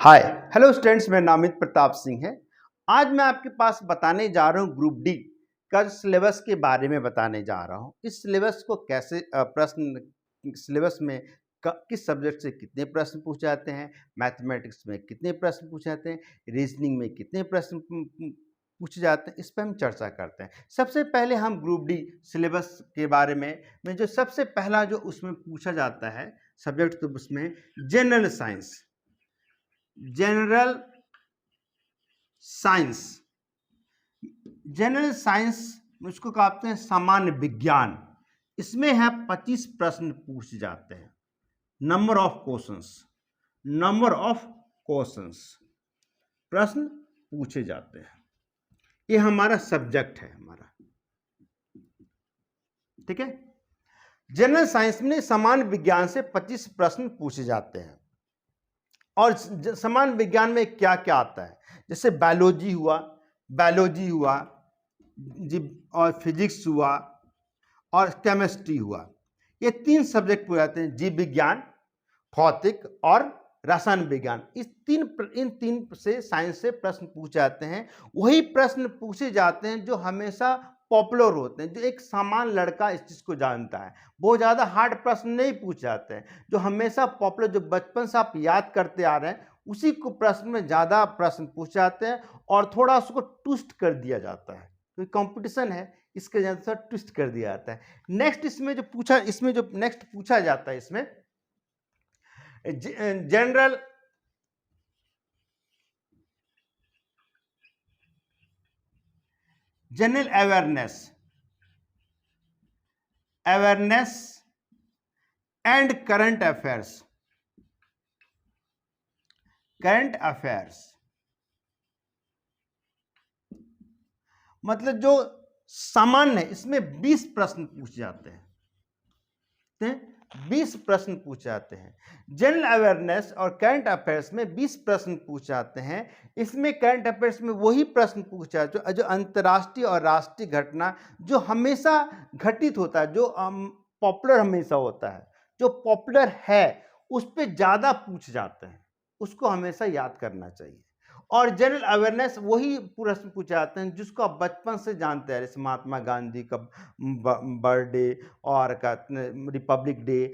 Hi hello students, मेरा नाम अमित प्रताप सिंह है। आज मैं आपके पास बताने जा रहा हूँ ग्रुप डी का सिलेबस के बारे में बताने जा रहा हूँ। इस सिलेबस को कैसे प्रश्न सिलेबस में किस सब्जेक्ट से कितने प्रश्न पूछे जाते हैं, मैथमेटिक्स में कितने प्रश्न पूछे जाते हैं, रीजनिंग में कितने प्रश्न पूछे जाते हैं, इस पर हम चर्चा करते हैं। सबसे पहले हम ग्रुप डी सिलेबस के बारे में जो सबसे पहला जो उसमें पूछा जाता है सब्जेक्ट, तो उसमें general science, general science, general science उसको कहते हैं सामान्य विज्ञान। इसमें है 25 प्रश्न पूछे जाते हैं। Number of questions, number of questions, प्रश्न पूछे जाते हैं। ये हमारा सब्जेक्ट है हमारा, ठीक है। जनरल साइंस में सामान्य विज्ञान से 25 प्रश्न पूछे जाते हैं। और सामान्य विज्ञान में क्या क्या आता है, जैसे बायोलॉजी हुआ, और फिजिक्स हुआ और केमिस्ट्री हुआ। ये 3 सब्जेक्ट पूरे आते हैं, जीव विज्ञान, भौतिक और रसायन विज्ञान। इन तीन से साइंस से प्रश्न पूछे जाते हैं। वही प्रश्न पूछे जाते हैं जो हमेशा पॉपुलर होते हैं, जो एक सामान्य लड़का इस चीज को जानता है। बहुत ज्यादा हार्ड प्रश्न नहीं पूछे जाते हैं, जो हमेशा पॉपुलर, जो बचपन से आप याद करते आ रहे हैं, उसी को प्रश्न में ज्यादा प्रश्न पूछे जाते हैं और थोड़ा उसको ट्विस्ट कर दिया जाता है। तो कंपटीशन है, इसके ज्यादा ट्विस्ट कर दिया जाता है। नेक्स्ट इसमें जो नेक्स्ट पूछा जाता है, इसमें general awareness and current affairs, मतलब जो सामान्य है, इसमें 20 प्रश्न पूछे जाते हैं। 20 प्रश्न पूछे जाते हैं। जनरल अवेयरनेस और करंट अफेयर्स में 20 प्रश्न पूछे जाते हैं। इसमें करंट अफेयर्स में वही प्रश्न पूछा जाता है जो अंतर्राष्ट्रीय और राष्ट्रीय घटना जो हमेशा घटित होता है, जो पॉपुलर हमेशा होता है, जो पॉपुलर है उस पर ज्यादा पूछ जाते हैं, उसको हमेशा याद करना चाहिए। और जनरल अवेयरनेस वही प्रश्न पूछे जाते हैं जिसको आप बचपन से जानते हैं, जैसे महात्मा गांधी का बर्थडे और रिपब्लिक डे,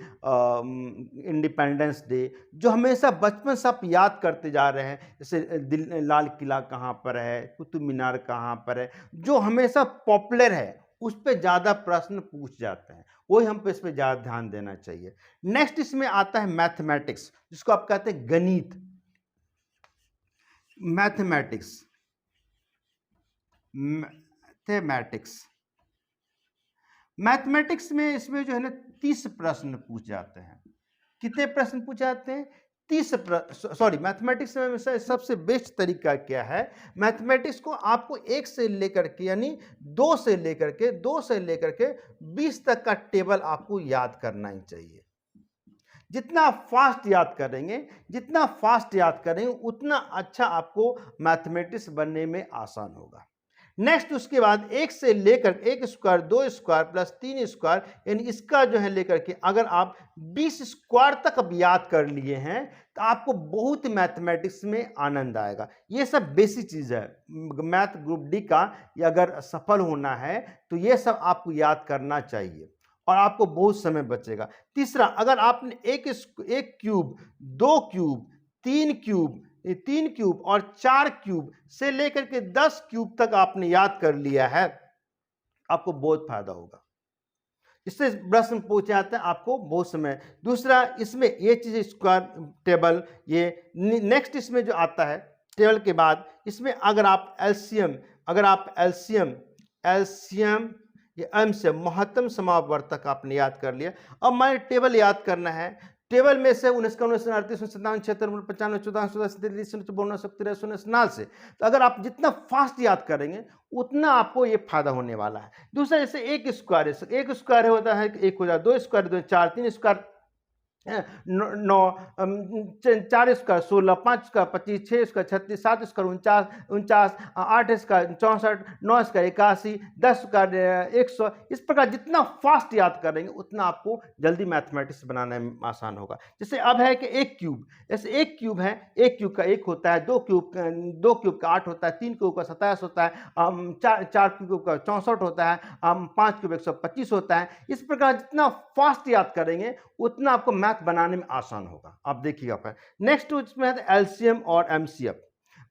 इंडिपेंडेंस डे, जो हमेशा बचपन से आप याद करते जा रहे हैं। जैसे लाल किला कहाँ पर है, कुतुब मीनार कहाँ पर है, जो हमेशा पॉपुलर है, उस पर ज़्यादा प्रश्न पूछ जाते हैं। वही हम पे इस पर ज़्यादा ध्यान देना चाहिए। नेक्स्ट इसमें आता है मैथमेटिक्स, जिसको आप कहते हैं गणित, मैथमेटिक्स में इसमें जो है ना 30 प्रश्न पूछ जाते हैं। कितने प्रश्न पूछे जाते हैं? 30 सॉरी, मैथमेटिक्स में सबसे बेस्ट तरीका क्या है, मैथमेटिक्स को आपको 1 से लेकर के यानी 2 से लेकर के 20 तक का टेबल आपको याद करना ही चाहिए। जितना फास्ट याद करेंगे उतना अच्छा आपको मैथमेटिक्स बनने में आसान होगा। नेक्स्ट उसके बाद 1 से लेकर 1 स्क्वायर, 2 स्क्वायर प्लस 3 स्क्वायर, यानी इसका जो है लेकर के अगर आप 20 स्क्वायर तक अब याद कर लिए हैं तो आपको बहुत मैथमेटिक्स में आनंद आएगा। ये सब बेसिक चीज है मैथ ग्रुप डी का। ये अगर सफल होना है तो ये सब आपको याद करना चाहिए और आपको बहुत समय बचेगा। तीसरा, अगर आपने एक क्यूब, 2 क्यूब, 3 क्यूब और 4 क्यूब से लेकर के 10 क्यूब तक आपने याद कर लिया है, आपको बहुत फायदा होगा। इससे प्रश्न पूछे जाते हैं, आपको बहुत समय। दूसरा, इसमें ये चीज स्क्वायर टेबल, ये नेक्स्ट इसमें जो आता है टेबल के बाद, इसमें अगर आप एलसीएम ये एम से महत्तम समावर्तक आपने याद कर लिया। अब हमारे टेबल याद करना है। टेबल में से 19 का 19 38 57 76 95 14 14 57 से, तो अगर आप जितना फास्ट याद करेंगे उतना आपको ये फायदा होने वाला है। दूसरा, जैसे एक स्क्वायर होता है, 1 हो जाए, 2 स्क्वायर, 2 4, 3 स्क्वायर, नौ, 4 square 16, 5 square 25, 6 square 36, 7 square 49, 8 square 64, 9 square 81, 10 square 100। इस प्रकार जितना फास्ट याद करेंगे उतना आपको जल्दी मैथमेटिक्स बनाने में आसान होगा। जैसे अब है कि एक क्यूब, जैसे एक क्यूब है, एक क्यूब का 1 होता है, दो क्यूब का 8 होता है, 3 क्यूब का 27 होता है, चार क्यूब का 64 होता है, 5 क्यूब 125 होता है। इस प्रकार जितना फास्ट याद करेंगे उतना आपको मैथ बनाने में आसान होगा। आप देखिएगा फिर नेक्स्ट इसमें है एलसीएम और एमसीएफ,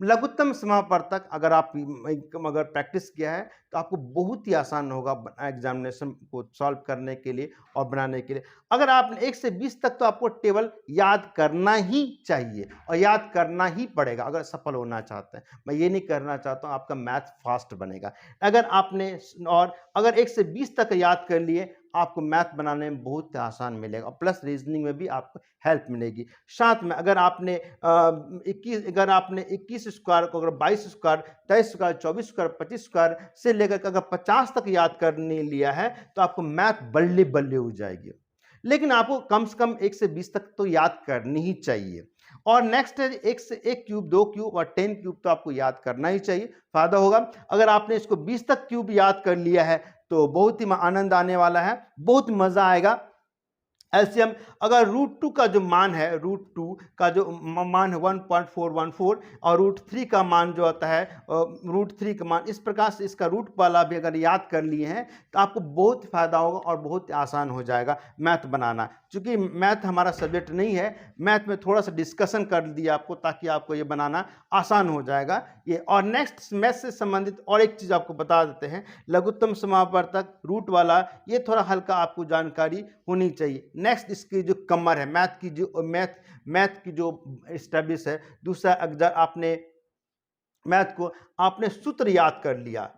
लघुत्तम समापवर्तक। अगर आप अगर प्रैक्टिस किया है तो आपको बहुत ही आसान होगा एग्जामिनेशन को सॉल्व करने के लिए और बनाने के लिए। अगर आप 1 से 20 तक तो आपको टेबल याद करना ही चाहिए और याद करना ही पड़ेगा अगर सफल होना चाहते हैं। मैं ये नहीं करना चाहता हूँ आपका मैथ फास्ट बनेगा अगर आपने, और अगर 1 से 20 तक याद कर लिए आपको मैथ बनाने में बहुत आसान मिलेगा और प्लस रीजनिंग में भी आपको हेल्प मिलेगी। साथ में अगर आपने 21 स्क्वायर को अगर 22 स्क्वायर 23 स्क्वायर 24 स्क्वायर 25 स्क्वायर से लेकर अगर 50 तक याद करने लिया है तो आपको मैथ बल्ले बल्ले हो जाएगी। लेकिन आपको कम से कम 1 से 20 तक तो याद करनी ही चाहिए। और नेक्स्ट है 1 क्यूब 2 क्यूब और 10 क्यूब तो आपको याद करना ही चाहिए, फायदा होगा। अगर आपने इसको 20 तक क्यूब याद कर लिया है तो बहुत ही आनंद आने वाला है, बहुत मजा आएगा। एलसीएम अगर √2 का जो मान है, √2 का जो मान है 1.414 और √3 का मान जो आता है √3 का मान, इस प्रकार से इसका रूट वाला भी अगर याद कर लिए हैं तो आपको बहुत फायदा होगा और बहुत आसान हो जाएगा मैथ बनाना। क्योंकि मैथ हमारा सब्जेक्ट नहीं है, मैथ में थोड़ा सा डिस्कशन कर दिया आपको ताकि आपको ये बनाना आसान हो जाएगा ये। और नेक्स्ट मैथ से संबंधित और एक चीज़ आपको बता देते हैं, लघुत्तम समापवर्तक रूट वाला, ये थोड़ा हल्का आपको जानकारी होनी चाहिए। नेक्स्ट इसकी जो कमर है, मैथ की जो स्टेब्लिश है। दूसरा अगर आपने मैथ को आपने सूत्र याद कर लिया,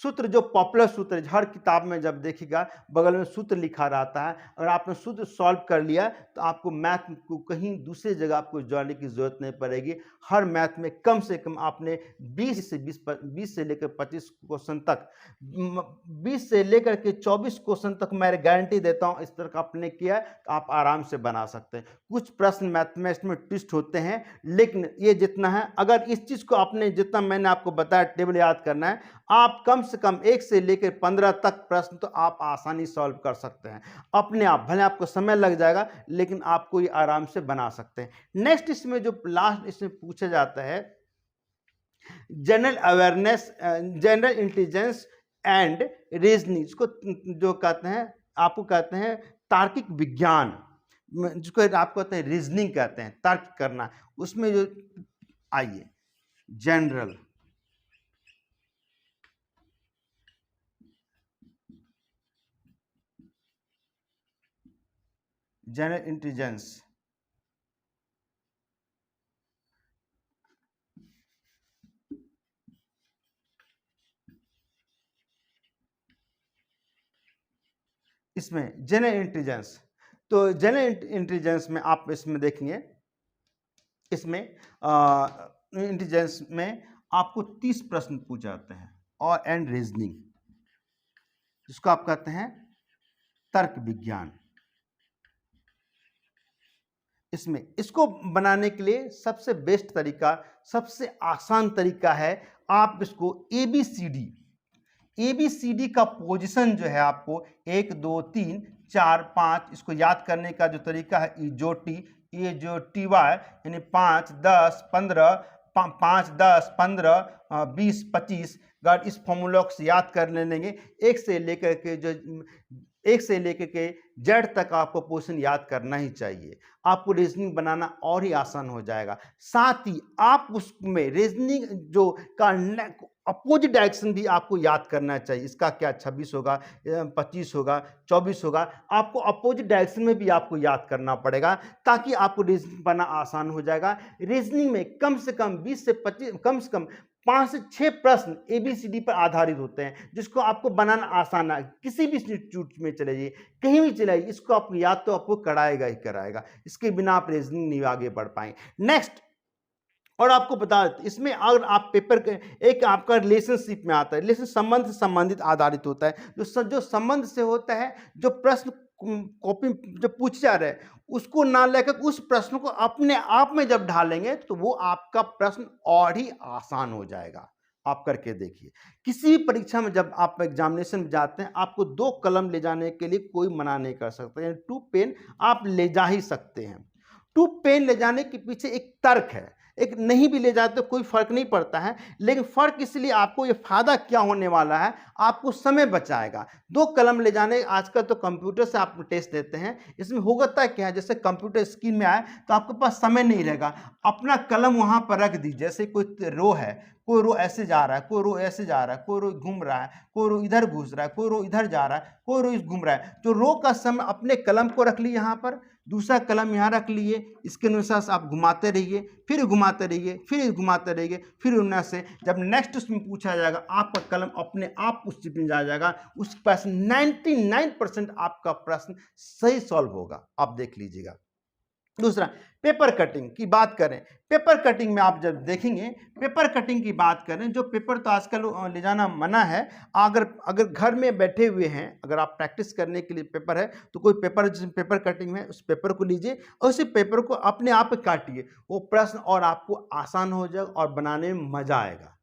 सूत्र जो पॉपुलर सूत्र है, हर किताब में जब देखिएगा बगल में सूत्र लिखा रहता है, अगर आपने सूत्र सॉल्व कर लिया तो आपको मैथ को कहीं दूसरी जगह आपको जाने की जरूरत नहीं पड़ेगी। हर मैथ में कम से कम आपने 20 से लेकर 25 क्वेश्चन तक, 20 से लेकर के 24 क्वेश्चन तक मैं गारंटी देता हूं, इस तरह का आपने किया तो आप आराम से बना सकते हैं। कुछ प्रश्न मैथमेटिक्स में ट्विस्ट होते हैं, लेकिन ये जितना है, अगर इस चीज को आपने जितना मैंने आपको बताया टेबल याद करना है, आप कम से कम 1 से लेकर 15 तक प्रश्न तो आप आसानी सॉल्व कर सकते हैं अपने आप। भले आपको समय लग जाएगा लेकिन आपको ये आराम से बना सकते हैं। नेक्स्ट इसमें जो लास्ट इसमें पूछा जाता है general awareness, general intelligence and reasoning, इसको जो कहते हैं, आपको कहते हैं तार्किक विज्ञान, जिसको आप कहते हैं रीजनिंग कहते हैं, तर्क करना। उसमें जो आइए जनरल इंटेलिजेंस, इसमें जनरल इंटेलिजेंस, तो जनरल इंटेलिजेंस में आप इसमें देखेंगे, इसमें इंटेलिजेंस में आपको 30 प्रश्न पूछे जाते हैं और एंड रीजनिंग, जिसको आप कहते हैं तर्क विज्ञान। इसमें इसको बनाने के लिए सबसे बेस्ट तरीका, सबसे आसान तरीका है, आप इसको एबीसीडी का पोजीशन जो है आपको 1 2 3 4 5 इसको याद करने का जो तरीका है, ये जो टी वाई यानी 5 10 15 5 10 15 20 25, अगर इस फॉर्मूला से याद कर लेंगे, एक से लेकर के जेड तक आपको पोजीशन याद करना ही चाहिए। आपको रीजनिंग बनाना और ही आसान हो जाएगा। साथ ही आप उसमें रीजनिंग जो का अपोजिट डायरेक्शन भी आपको याद करना चाहिए। इसका क्या 26 होगा, 25 होगा, 24 होगा, आपको अपोजिट डायरेक्शन में भी आपको याद करना पड़ेगा ताकि आपको रीजनिंग बनाना आसान हो जाएगा। रीजनिंग में कम से कम 20 से 25, कम से कम 5 से 6 प्रश्न एबीसीडी पर आधारित होते हैं, जिसको आपको बनाना आसान है। किसी भी इंस्टीट्यूट में चले जाइए, कहीं भी चले जाइए, इसको आपको याद तो आपको कराएगा ही कराएगा। इसके बिना आप रीजनिंग नहीं आगे बढ़ पाएंगे। नेक्स्ट, और आपको बता देते इसमें अगर आप पेपर के एक आपका रिलेशनशिप में आता है, रिलेशन संबंध से संबंधित आधारित होता है, जो संबंध से होता है, जो प्रश्न कॉपी जो पूछे जा रहे हैं उसको ना लेकर उस प्रश्न को अपने आप में जब ढालेंगे तो वो आपका प्रश्न और ही आसान हो जाएगा। आप करके देखिए। किसी भी परीक्षा में जब आप एग्जामिनेशन में जाते हैं, आपको 2 कलम ले जाने के लिए कोई मना नहीं कर सकता, यानी 2 पेन आप ले जा ही सकते हैं। 2 पेन ले जाने के पीछे एक तर्क है, एक नहीं भी ले जाते तो कोई फर्क नहीं पड़ता है, लेकिन फर्क इसलिए आपको ये फायदा क्या होने वाला है, आपको समय बचाएगा। 2 कलम ले जाने, आजकल तो कंप्यूटर से आप टेस्ट देते हैं, इसमें होता क्या है, जैसे कंप्यूटर स्क्रीन में आए तो आपके पास समय नहीं रहेगा, अपना कलम वहां पर रख दीजिए। जैसे कोई रो है, कोई रो ऐसे जा रहा है, कोई रो ऐसे जा रहा है, कोई रो घूम रहा है, कोई रो इधर घुस रहा है, कोई रो इधर जा रहा है, कोई रो घूम रहा है, जो रो का समय अपने कलम को रख लिए यहाँ पर, दूसरा कलम यहाँ रख लिए, इसके अनुसार से आप घुमाते रहिए, फिर घुमाते रहिए, फिर घुमाते रहिए, फिर उनमें से जब नेक्स्ट उसमें पूछा जाएगा आपका कलम अपने आप उस चिप में जा जाएगा, उस प्रश्न 99% आपका प्रश्न सही सॉल्व होगा। आप देख लीजिएगा। दूसरा, पेपर कटिंग की बात करें। पेपर कटिंग में आप जब देखेंगे, पेपर कटिंग की बात करें, जो पेपर तो आजकल ले जाना मना है, अगर घर में बैठे हुए हैं, अगर आप प्रैक्टिस करने के लिए पेपर है तो कोई पेपर जिसमें पेपर कटिंग है उस पेपर को लीजिए और उसी पेपर को अपने आप काटिए, वो प्रश्न और आपको आसान हो जाएगा और बनाने में मजा आएगा।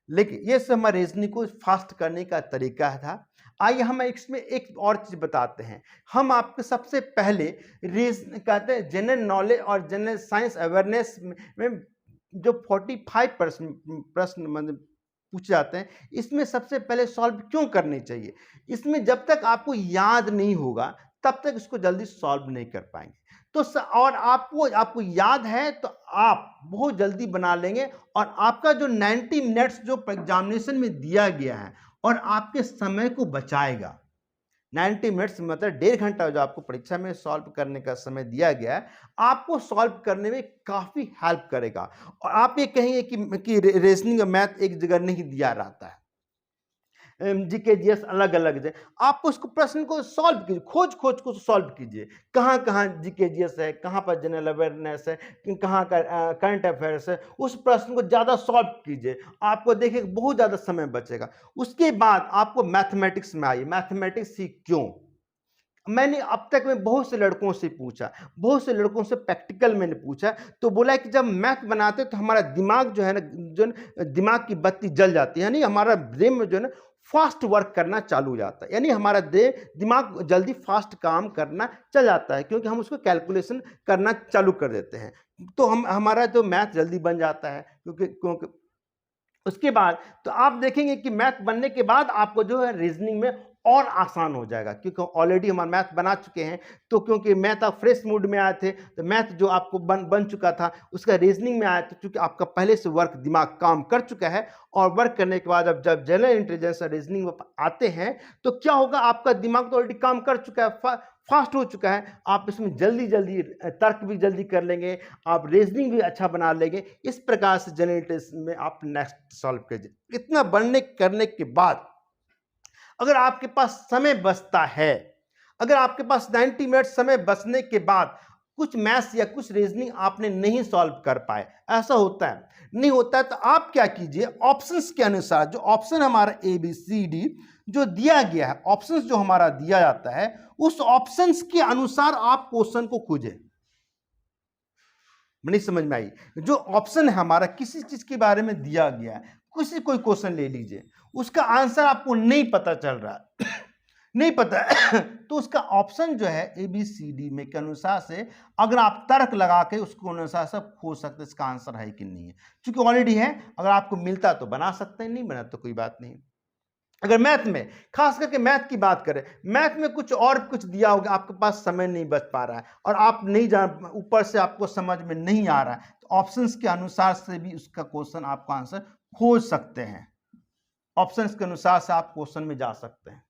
लेकिन ये सब हमारे रीजनिंग को फास्ट करने का तरीका था। आइए हम इसमें एक और चीज बताते हैं। हम आपको सबसे पहले कहते हैं जनरल नॉलेज और जनरल साइंस अवेयरनेस में जो 45 प्रश्न मतलब पूछे जाते हैं, इसमें सबसे पहले सॉल्व क्यों करने चाहिए। इसमें जब तक आपको याद नहीं होगा तब तक इसको जल्दी सॉल्व नहीं कर पाएंगे। तो और आपको याद है तो आप बहुत जल्दी बना लेंगे और आपका जो 90 मिनट्स जो एग्जामिनेशन में दिया गया है और आपके समय को बचाएगा। 90 मिनट्स मतलब 1.5 घंटा जो आपको परीक्षा में सॉल्व करने का समय दिया गया है, आपको सॉल्व करने में काफी हेल्प करेगा। और आप ये कहेंगे कि रीजनिंग और मैथ एक जगह नहीं दिया रहता है, जीके जीएस अलग अलग है, आप उसको प्रश्न को सॉल्व कीजिए, खोज को सॉल्व कीजिए, कहाँ कहाँ जीके जीएस है, कहाँ पर जनरल अवेयरनेस है, कहाँ का करंट अफेयर्स है, उस प्रश्न को ज़्यादा सॉल्व कीजिए, आपको देखिए बहुत ज़्यादा समय बचेगा। उसके बाद आपको मैथमेटिक्स में आइए। मैथमेटिक्स ही क्यों, मैंने अब तक में बहुत से लड़कों से पूछा, बहुत से लड़कों से प्रैक्टिकल मैंने पूछा, तो बोला कि जब मैथ बनाते तो हमारा दिमाग जो है ना, जो दिमाग की बत्ती जल जाती है, यानी हमारा ब्रेन में जो है ना फास्ट वर्क करना चालू हो जाता है, यानी हमारा दिमाग जल्दी फास्ट काम करना चल जाता है, क्योंकि हम उसको कैलकुलेशन करना चालू कर देते हैं, तो हमारा जो मैथ जल्दी बन जाता है। क्योंकि उसके बाद तो आप देखेंगे कि मैथ बनने के बाद आपको जो है रीजनिंग में और आसान हो जाएगा, क्योंकि ऑलरेडी हमारा मैथ बना चुके हैं, तो क्योंकि मैथ आप फ्रेश मूड में आए थे तो मैथ जो आपको बन चुका था उसका रीजनिंग में आया, तो क्योंकि आपका पहले से वर्क दिमाग काम कर चुका है, और वर्क करने के बाद अब जब जनरल इंटेलिजेंस और रीजनिंग में आते हैं तो क्या होगा, आपका दिमाग तो ऑलरेडी काम कर चुका है, फास्ट हो चुका है, आप इसमें जल्दी जल्दी तर्क भी जल्दी कर लेंगे, आप रीजनिंग भी अच्छा बना लेंगे। इस प्रकार से जनरल इंटेलिजेंस में आप नेक्स्ट सॉल्व कीजिए। इतना करने के बाद अगर आपके पास समय बचता है, अगर आपके पास 90 मिनट समय बचने के बाद कुछ मैथ्स या कुछ रीजनिंग आपने नहीं सॉल्व कर पाए, ऐसा होता है, नहीं होता है, तो आप क्या कीजिए, ऑप्शंस के अनुसार जो ऑप्शन हमारा ABCD जो दिया गया है, ऑप्शंस जो हमारा दिया जाता है, उस ऑप्शंस के अनुसार आप क्वेश्चन को खोजें। नहीं समझ में आई, जो ऑप्शन है हमारा किसी चीज के बारे में दिया गया है, कोई क्वेश्चन ले लीजिए, उसका आंसर आपको नहीं पता चल रहा नहीं पता तो उसका ऑप्शन जो है ABCD में के अनुसार से अगर आप तर्क लगा के उसको अनुसार से खोज सकते इसका आंसर है कि नहीं है, क्योंकि ऑलरेडी है, अगर आपको मिलता तो बना सकते हैं, नहीं बना तो कोई बात नहीं। अगर मैथ में, खास करके मैथ की बात करें, मैथ में कुछ दिया होगा, आपके पास समय नहीं बच पा रहा है और आप नहीं जान, ऊपर से आपको समझ में नहीं आ रहा है, तो ऑप्शंस के अनुसार से भी उसका क्वेश्चन आपका आंसर खोज सकते हैं, ऑप्शंस के अनुसार से आप क्वेश्चन में जा सकते हैं।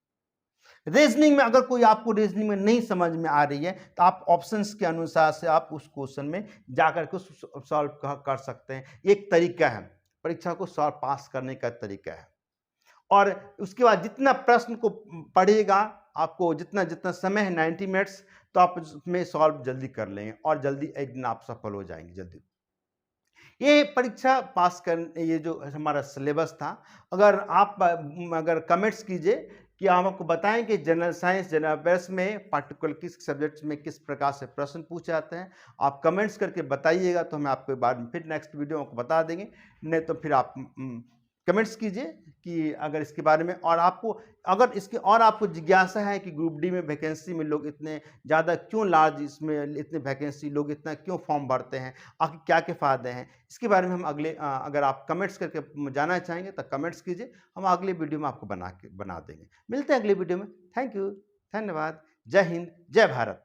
रीजनिंग में अगर कोई आपको रीजनिंग में नहीं समझ में आ रही है तो आप ऑप्शंस के अनुसार से आप उस क्वेश्चन में जाकर के सॉल्व कर सकते हैं। एक तरीका है, परीक्षा को सॉल्व पास करने का तरीका है। और उसके बाद जितना प्रश्न को पढ़िएगा, आपको जितना समय है 90 मिनट्स, तो आप उसमें सॉल्व जल्दी कर लेंगे और जल्दी एक दिन आप सफल हो जाएंगे जल्दी। ये परीक्षा पास करने, ये जो हमारा सिलेबस था, अगर कमेंट्स कीजिए कि हम आपको बताएं कि जनरल साइंस जनरल अफेयर्स में पार्टिकुलर किस सब्जेक्ट्स में किस प्रकार से प्रश्न पूछे जाते हैं। आप कमेंट्स करके बताइएगा तो हम आपको बाद में फिर नेक्स्ट वीडियो में आपको बता देंगे, नहीं तो फिर आप कमेंट्स कीजिए कि अगर इसके बारे में, और आपको अगर इसके और आपको जिज्ञासा है कि ग्रुप डी में वैकेंसी में लोग इतने ज़्यादा क्यों लार्ज, इसमें इतने वैकेंसी लोग इतना क्यों फॉर्म भरते हैं, आखिर क्या क्या फ़ायदे हैं, इसके बारे में हम अगले अगर आप कमेंट्स करके जानना चाहेंगे तो कमेंट्स कीजिए, हम अगले वीडियो में आपको बना देंगे। मिलते हैं अगले वीडियो में। थैंक यू, धन्यवाद। जय हिंद, जय भारत।